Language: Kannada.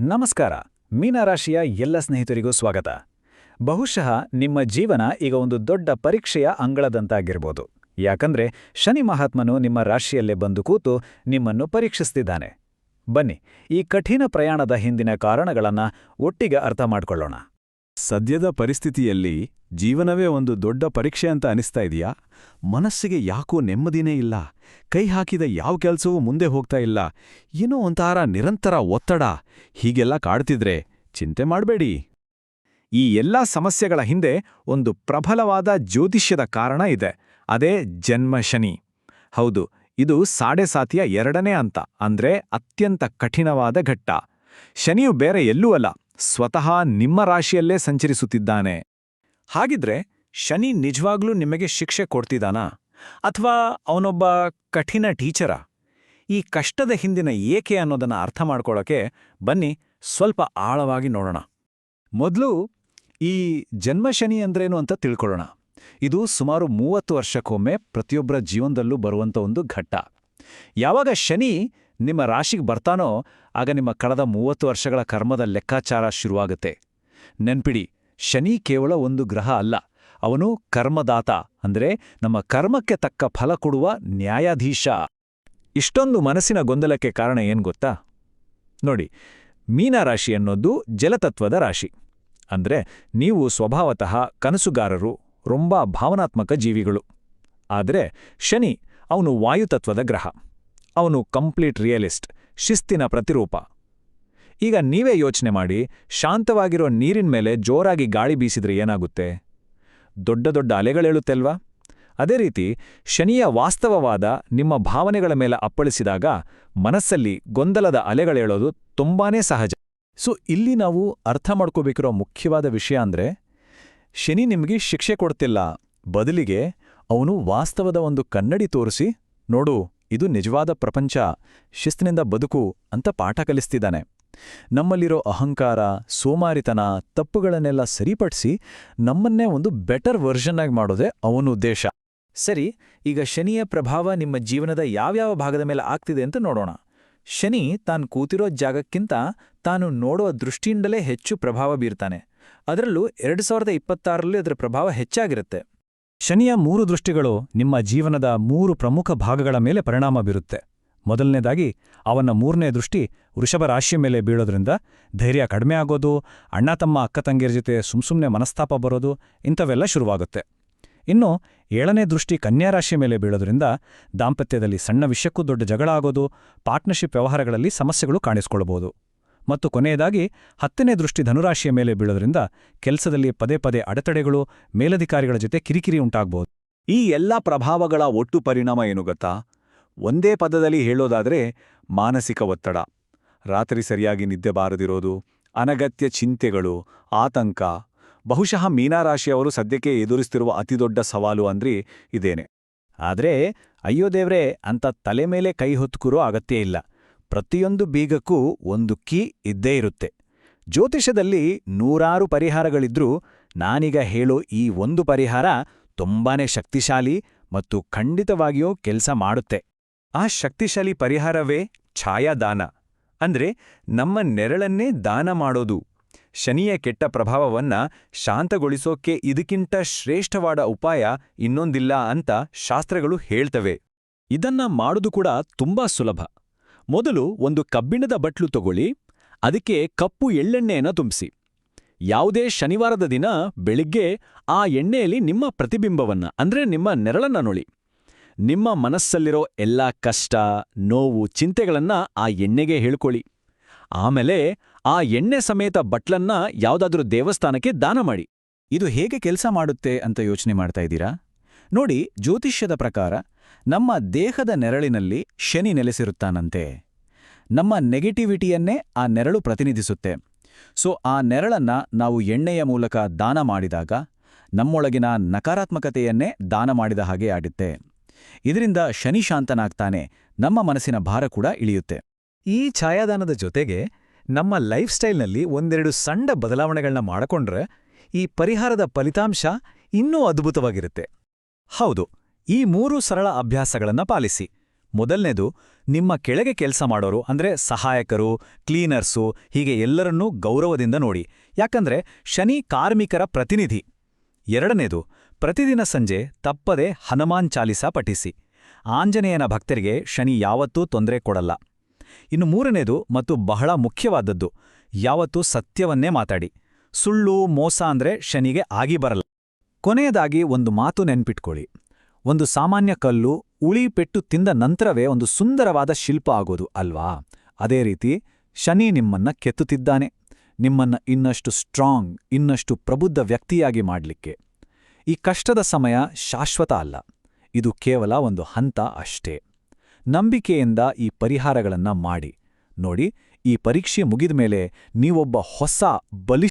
ನಮಸ್ಕಾರ. ಮೀನರಾಶಿಯ ಎಲ್ಲ ಸ್ನೇಹಿತರಿಗೂ ಸ್ವಾಗತ. ಬಹುಶಃ ನಿಮ್ಮ ಜೀವನ ಈಗ ಒಂದು ದೊಡ್ಡ ಪರೀಕ್ಷೆಯ ಅಂಗಳದಂತಾಗಿರ್ಬೋದು. ಯಾಕಂದ್ರೆ ಶನಿ ಮಹಾತ್ಮನು ನಿಮ್ಮ ರಾಶಿಯಲ್ಲೇ ಬಂದು ಕೂತು ನಿಮ್ಮನ್ನು ಪರೀಕ್ಷಿಸ್ತಿದ್ದಾನೆ. ಬನ್ನಿ, ಈ ಕಠಿಣ ಪ್ರಯಾಣದ ಹಿಂದಿನ ಕಾರಣಗಳನ್ನ ಒಟ್ಟಿಗೆ ಅರ್ಥ ಮಾಡ್ಕೊಳ್ಳೋಣ. ಸದ್ಯದ ಪರಿಸ್ಥಿತಿಯಲ್ಲಿ ಜೀವನವೇ ಒಂದು ದೊಡ್ಡ ಪರೀಕ್ಷೆ ಅಂತ ಅನಿಸ್ತಾ ಇದೆಯಾ? ಮನಸ್ಸಿಗೆ ಯಾಕೋ ನೆಮ್ಮದಿನೇ ಇಲ್ಲ. ಕೈ ಹಾಕಿದ ಯಾವ ಕೆಲಸವೂ ಮುಂದೆ ಹೋಗ್ತಾ ಇಲ್ಲ. ಏನೋ ಒಂಥರ ನಿರಂತರ ಒತ್ತಡ. ಹೀಗೆಲ್ಲ ಕಾಡ್ತಿದ್ರೆ ಚಿಂತೆ ಮಾಡಬೇಡಿ. ಈ ಎಲ್ಲಾ ಸಮಸ್ಯೆಗಳ ಹಿಂದೆ ಒಂದು ಪ್ರಬಲವಾದ ಜ್ಯೋತಿಷ್ಯದ ಕಾರಣ ಇದೆ. ಅದೇ ಜನ್ಮ ಶನಿ. ಹೌದು, ಇದು ಸಾಡೆಸಾತಿಯ ಎರಡನೇ ಹಂತ, ಅಂದ್ರೆ ಅತ್ಯಂತ ಕಠಿಣವಾದ ಘಟ್ಟ. ಶನಿಯು ಬೇರೆ ಎಲ್ಲೂ ಅಲ್ಲ, ಸ್ವತಃ ನಿಮ್ಮ ರಾಶಿಯಲ್ಲೇ ಸಂಚರಿಸುತ್ತಿದ್ದಾನೆ. ಹಾಗಿದ್ರೆ ಶನಿ ನಿಜವಾಗ್ಲೂ ನಿಮಗೆ ಶಿಕ್ಷೆ ಕೊಡ್ತಿದ್ದಾನಾ? ಅಥವಾ ಅವನೊಬ್ಬ ಕಠಿಣ ಟೀಚರಾ? ಈ ಕಷ್ಟದ ಹಿಂದಿನ ಏಕೆ ಅನ್ನೋದನ್ನ ಅರ್ಥ ಮಾಡ್ಕೊಳ್ಳೋಕೆ ಬನ್ನಿ ಸ್ವಲ್ಪ ಆಳವಾಗಿ ನೋಡೋಣ. ಮೊದಲು ಈ ಜನ್ಮಶನಿ ಅಂದ್ರೇನು ಅಂತ ತಿಳ್ಕೊಳ್ಳೋಣ. ಇದು ಸುಮಾರು 30 ವರ್ಷಕ್ಕೊಮ್ಮೆ ಪ್ರತಿಯೊಬ್ಬರ ಜೀವನದಲ್ಲೂ ಬರುವಂಥ ಒಂದು ಘಟ್ಟ. ಯಾವಾಗ ಶನಿ ನಿಮ್ಮ ರಾಶಿಗೆ ಬರ್ತಾನೋ ಆಗ ನಿಮ್ಮ ಕಳೆದ 30 ವರ್ಷಗಳ ಕರ್ಮದ ಲೆಕ್ಕಾಚಾರ ಶುರುವಾಗುತ್ತೆ. ನೆನ್ಪಿಡಿ, ಶನಿ ಕೇವಲ ಒಂದು ಗ್ರಹ ಅಲ್ಲ, ಅವನು ಕರ್ಮದಾತ, ಅಂದ್ರೆ ನಮ್ಮ ಕರ್ಮಕ್ಕೆ ತಕ್ಕ ಫಲ ಕೊಡುವ ನ್ಯಾಯಾಧೀಶ. ಇಷ್ಟೊಂದು ಮನಸ್ಸಿನ ಗೊಂದಲಕ್ಕೆ ಕಾರಣ ಏನ್ ಗೊತ್ತಾ? ನೋಡಿ, ಮೀನರಾಶಿ ಅನ್ನೋದು ಜಲತತ್ವದ ರಾಶಿ. ಅಂದ್ರೆ ನೀವು ಸ್ವಭಾವತಃ ಕನಸುಗಾರರು, ರೊಂಬ ಭಾವನಾತ್ಮಕ ಜೀವಿಗಳು. ಆದರೆ ಶನಿ ಅವನು ವಾಯುತತ್ವದ ಗ್ರಹ. ಅವನು ಕಂಪ್ಲೀಟ್ ರಿಯಲಿಸ್ಟ್, ಶಿಸ್ತಿನ ಪ್ರತಿರೂಪ. ಈಗ ನೀವೇ ಯೋಚನೆ ಮಾಡಿ, ಶಾಂತವಾಗಿರೋ ನೀರಿನ ಮೇಲೆ ಜೋರಾಗಿ ಗಾಳಿ ಬೀಸಿದ್ರೆ ಏನಾಗುತ್ತೆ? ದೊಡ್ಡ ದೊಡ್ಡ ಅಲೆಗಳೇಳುತ್ತಲ್ವಾ? ಅದೇ ರೀತಿ ಶನಿಯ ವಾಸ್ತವವಾದ ನಿಮ್ಮ ಭಾವನೆಗಳ ಮೇಲೆ ಅಪ್ಪಳಿಸಿದಾಗ ಮನಸ್ಸಲ್ಲಿ ಗೊಂದಲದ ಅಲೆಗಳೇಳೋದು ತುಂಬಾನೇ ಸಹಜ. ಸೊ ಇಲ್ಲಿ ನಾವು ಅರ್ಥ ಮಾಡ್ಕೋಬೇಕಿರೋ ಮುಖ್ಯವಾದ ವಿಷಯ ಅಂದ್ರೆ, ಶನಿ ನಿಮಗೆ ಶಿಕ್ಷೆ ಕೊಡ್ತಿಲ್ಲ, ಬದಲಿಗೆ ಅವನು ವಾಸ್ತವದ ಒಂದು ಕನ್ನಡಿ ತೋರಿಸಿ, ನೋಡು ಇದು ನಿಜವಾದ ಪ್ರಪಂಚ, ಶಿಸ್ತಿನಿಂದ ಬದುಕು ಅಂತ ಪಾಠ ಕಲಿಸ್ತಿದ್ದಾನೆ. ನಮ್ಮಲ್ಲಿರೋ ಅಹಂಕಾರ, ಸೋಮಾರಿತನ, ತಪ್ಪುಗಳನ್ನೆಲ್ಲ ಸರಿಪಡಿಸಿ ನಮ್ಮನ್ನೇ ಒಂದು ಬೆಟರ್ ವರ್ಷನ್ ಆಗಿ ಮಾಡೋದೇ ಅವನ ಉದ್ದೇಶ. ಸರಿ, ಈಗ ಶನಿಯ ಪ್ರಭಾವ ನಿಮ್ಮ ಜೀವನದ ಯಾವ್ಯಾವ ಭಾಗದ ಮೇಲೆ ಆಗ್ತಿದೆ ಅಂತ ನೋಡೋಣ. ಶನಿ ತಾನು ಕೂತಿರೋ ಜಾಗಕ್ಕಿಂತ ತಾನು ನೋಡುವ ದೃಷ್ಟಿಯಿಂದಲೇ ಹೆಚ್ಚು ಪ್ರಭಾವ ಬೀರ್ತಾನೆ. ಅದರಲ್ಲೂ 2026ರಲ್ಲಿ ಅದರ ಪ್ರಭಾವ ಹೆಚ್ಚಾಗಿರುತ್ತೆ. ಶನಿಯ 3 ದೃಷ್ಟಿಗಳು ನಿಮ್ಮ ಜೀವನದ 3 ಪ್ರಮುಖ ಭಾಗಗಳ ಮೇಲೆ ಪರಿಣಾಮ ಬೀರುತ್ತೆ. ಮೊದಲನೇದಾಗಿ ಅವನ 3ನೇ ದೃಷ್ಟಿ ವೃಷಭ ರಾಶಿಯ ಮೇಲೆ ಬೀಳೋದ್ರಿಂದ ಧೈರ್ಯ ಕಡಿಮೆ ಆಗೋದು, ಅಣ್ಣ ತಮ್ಮ ಅಕ್ಕ ತಂಗಿಯರ ಜೊತೆ ಸುಮ್ಸುಮ್ನೆ ಮನಸ್ತಾಪ ಬರೋದು, ಇಂಥವೆಲ್ಲ ಶುರುವಾಗುತ್ತೆ. ಇನ್ನು 7ನೇ ದೃಷ್ಟಿ ಕನ್ಯಾ ರಾಶಿಯ ಮೇಲೆ ಬೀಳೋದ್ರಿಂದ ದಾಂಪತ್ಯದಲ್ಲಿ ಸಣ್ಣ ವಿಷಯಕ್ಕೂ ದೊಡ್ಡ ಜಗಳ ಆಗೋದು, ಪಾರ್ಟ್ನರ್ಶಿಪ್ ವ್ಯವಹಾರಗಳಲ್ಲಿ ಸಮಸ್ಯೆಗಳು ಕಾಣಿಸ್ಕೊಳ್ಬೋದು. ಮತ್ತು ಕೊನೆಯದಾಗಿ 10ನೇ ದೃಷ್ಟಿ ಧನುರಾಶಿಯ ಮೇಲೆ ಬೀಳೋದ್ರಿಂದ ಕೆಲಸದಲ್ಲಿ ಪದೇ ಪದೇ ಅಡೆತಡೆಗಳು, ಮೇಲಧಿಕಾರಿಗಳ ಜೊತೆ ಕಿರಿಕಿರಿ ಉಂಟಾಗ್ಬೋದು. ಈ ಎಲ್ಲ ಪ್ರಭಾವಗಳ ಒಟ್ಟು ಪರಿಣಾಮ ಏನು ಗೊತ್ತಾ? ಒಂದೇ ಪದದಲ್ಲಿ ಹೇಳೋದಾದ್ರೆ ಮಾನಸಿಕ ಒತ್ತಡ, ರಾತ್ರಿ ಸರಿಯಾಗಿ ನಿದ್ದೆ ಬಾರದಿರೋದು, ಅನಗತ್ಯ ಚಿಂತೆಗಳು, ಆತಂಕ. ಬಹುಶಃ ಮೀನರಾಶಿಯವರು ಸದ್ಯಕ್ಕೆ ಎದುರಿಸ್ತಿರುವ ಅತಿದೊಡ್ಡ ಸವಾಲು ಅಂದ್ರೆ ಇದೇನೆ. ಆದ್ರೆ ಅಯ್ಯೋ ದೇವ್ರೇ ಅಂತ ತಲೆ ಮೇಲೆ ಕೈ ಹೊತ್ಕೂರೋ ಅಗತ್ಯ ಇಲ್ಲ. ಪ್ರತಿಯೊಂದು ಬೀಗಕ್ಕೂ ಒಂದು ಕೀ ಇದ್ದೇ ಇರುತ್ತೆ. ಜ್ಯೋತಿಷದಲ್ಲಿ 100 ಪರಿಹಾರಗಳಿದ್ರೂ ನಾನೀಗ ಹೇಳೋ ಈ ಒಂದು ಪರಿಹಾರ ತುಂಬಾನೇ ಶಕ್ತಿಶಾಲಿ ಮತ್ತು ಖಂಡಿತವಾಗಿಯೂ ಕೆಲಸ ಮಾಡುತ್ತೆ. ಆ ಶಕ್ತಿಶಾಲಿ ಪರಿಹಾರವೇ ಛಾಯಾದಾನ. ಅಂದ್ರೆ ನಮ್ಮ ನೆರಳನ್ನೇ ದಾನ ಮಾಡೋದು. ಶನಿಯ ಕೆಟ್ಟ ಪ್ರಭಾವವನ್ನ ಶಾಂತಗೊಳಿಸೋಕೆ ಇದಕ್ಕಿಂತ ಶ್ರೇಷ್ಠವಾದ ಉಪಾಯ ಇನ್ನೊಂದಿಲ್ಲ ಅಂತ ಶಾಸ್ತ್ರಗಳು ಹೇಳ್ತವೆ. ಇದನ್ನ ಮಾಡೋದು ಕೂಡ ತುಂಬಾ ಸುಲಭ. ಮೊದಲು ಒಂದು ಕಬ್ಬಿಣದ ಬಟ್ಲು ತಗೊಳ್ಳಿ, ಅದಕ್ಕೆ ಕಪ್ಪು ಎಳ್ಳೆಣ್ಣೆಯನ್ನು ತುಂಬಿಸಿ. ಯಾವುದೇ ಶನಿವಾರದ ದಿನ ಬೆಳಿಗ್ಗೆ ಆ ಎಣ್ಣೆಯಲ್ಲಿ ನಿಮ್ಮ ಪ್ರತಿಬಿಂಬವನ್ನ, ಅಂದ್ರೆ ನಿಮ್ಮ ನೆರಳನ್ನ ನೋಡಿ. ನಿಮ್ಮ ಮನಸ್ಸಲ್ಲಿರೋ ಎಲ್ಲಾ ಕಷ್ಟ, ನೋವು, ಚಿಂತೆಗಳನ್ನ ಆ ಎಣ್ಣೆಗೆ ಹೇಳ್ಕೊಳ್ಳಿ. ಆಮೇಲೆ ಆ ಎಣ್ಣೆ ಸಮೇತ ಬಟ್ಲನ್ನ ಯಾವುದಾದ್ರೂ ದೇವಸ್ಥಾನಕ್ಕೆ ದಾನ ಮಾಡಿ. ಇದು ಹೇಗೆ ಕೆಲಸ ಮಾಡುತ್ತೆ ಅಂತ ಯೋಚನೆ ಮಾಡ್ತಾ ಇದ್ದೀರಾ? ನೋಡಿ, ಜ್ಯೋತಿಷ್ಯದ ಪ್ರಕಾರ ನಮ್ಮ ದೇಹದ ನೆರಳಿನಲ್ಲಿ ಶನಿ ನೆಲೆಸಿರುತ್ತಾನಂತೆ. ನಮ್ಮ ನೆಗೆಟಿವಿಟಿಯನ್ನೇ ಆ ನೆರಳು ಪ್ರತಿನಿಧಿಸುತ್ತೆ. ಸೊ ಆ ನೆರಳನ್ನ ನಾವು ಎಣ್ಣೆಯ ಮೂಲಕ ದಾನ ಮಾಡಿದಾಗ ನಮ್ಮೊಳಗಿನ ನಕಾರಾತ್ಮಕತೆಯನ್ನೇ ದಾನ ಮಾಡಿದ ಹಾಗೆ ಆಗುತ್ತೆ. ಇದರಿಂದ ಶನಿ ಶಾಂತನಾಗ್ತಾನೆ, ನಮ್ಮ ಮನಸ್ಸಿನ ಭಾರ ಕೂಡ ಇಳಿಯುತ್ತೆ. ಈ ಛಾಯಾದಾನದ ಜೊತೆಗೆ ನಮ್ಮ ಲೈಫ್ ಸ್ಟೈಲ್ನಲ್ಲಿ ಒಂದೆರಡು ಸಣ್ಣ ಬದಲಾವಣೆಗಳನ್ನ ಮಾಡಿಕೊಂಡ್ರೆ ಈ ಪರಿಹಾರದ ಫಲಿತಾಂಶ ಇನ್ನೂ ಅದ್ಭುತವಾಗಿರುತ್ತೆ. ಹೌದು, ಈ 3 ಸರಳ ಅಭ್ಯಾಸಗಳನ್ನ ಪಾಲಿಸಿ. ಮೊದಲನೇದು, ನಿಮ್ಮ ಕೆಳಗೆ ಕೆಲಸ ಮಾಡೋರು ಅಂದ್ರೆ ಸಹಾಯಕರು, ಕ್ಲೀನರ್ಸು, ಹೀಗೆ ಎಲ್ಲರನ್ನೂ ಗೌರವದಿಂದ ನೋಡಿ, ಯಾಕಂದ್ರೆ ಶನಿ ಕಾರ್ಮಿಕರ ಪ್ರತಿನಿಧಿ. ಎರಡನೇದು, ಪ್ರತಿದಿನ ಸಂಜೆ ತಪ್ಪದೆ ಹನುಮಾನ್ ಚಾಲಿಸಾ ಪಠಿಸಿ. ಆಂಜನೇಯನ ಭಕ್ತರಿಗೆ ಶನಿ ಯಾವತ್ತೂ ತೊಂದರೆ ಕೊಡಲ್ಲ. ಇನ್ನು ಮೂರನೇದು ಮತ್ತು ಬಹಳ ಮುಖ್ಯವಾದದ್ದು, ಯಾವತ್ತೂ ಸತ್ಯವನ್ನೇ ಮಾತಾಡಿ. ಸುಳ್ಳು, ಮೋಸ ಅಂದ್ರೆ ಶನಿಗೆ ಆಗಿ ಬರಲ್ಲ. ಕೊನೆಯದಾಗಿ ಒಂದು ಮಾತು ನೆನ್ಪಿಟ್ಕೊಳ್ಳಿ. ಒಂದು ಸಾಮಾನ್ಯ ಕಲ್ಲು ಉಳಿ ಪೆಟ್ಟು ತಿಂದ ನಂತರವೇ ಒಂದು ಸುಂದರವಾದ ಶಿಲ್ಪ ಆಗೋದು ಅಲ್ವಾ? ಅದೇ ರೀತಿ ಶನಿ ನಿಮ್ಮನ್ನ ಕೆತ್ತುತ್ತಿದ್ದಾನೆ, ನಿಮ್ಮನ್ನ ಇನ್ನಷ್ಟು ಸ್ಟ್ರಾಂಗ್, ಇನ್ನಷ್ಟು ಪ್ರಬುದ್ಧ ವ್ಯಕ್ತಿಯಾಗಿ ಮಾಡ್ಲಿಕ್ಕೆ. ಈ ಕಷ್ಟದ ಸಮಯ ಶಾಶ್ವತ ಅಲ್ಲ, ಇದು ಕೇವಲ ಒಂದು ಹಂತ ಅಷ್ಟೇ. ನಂಬಿಕೆಯಿಂದ ಈ ಪರಿಹಾರಗಳನ್ನ ಮಾಡಿ ನೋಡಿ. ಈ ಪರೀಕ್ಷೆ ಮುಗಿದ ಮೇಲೆ ನೀವೊಬ್ಬ ಹೊಸ ಬಲಿಷ್ಠ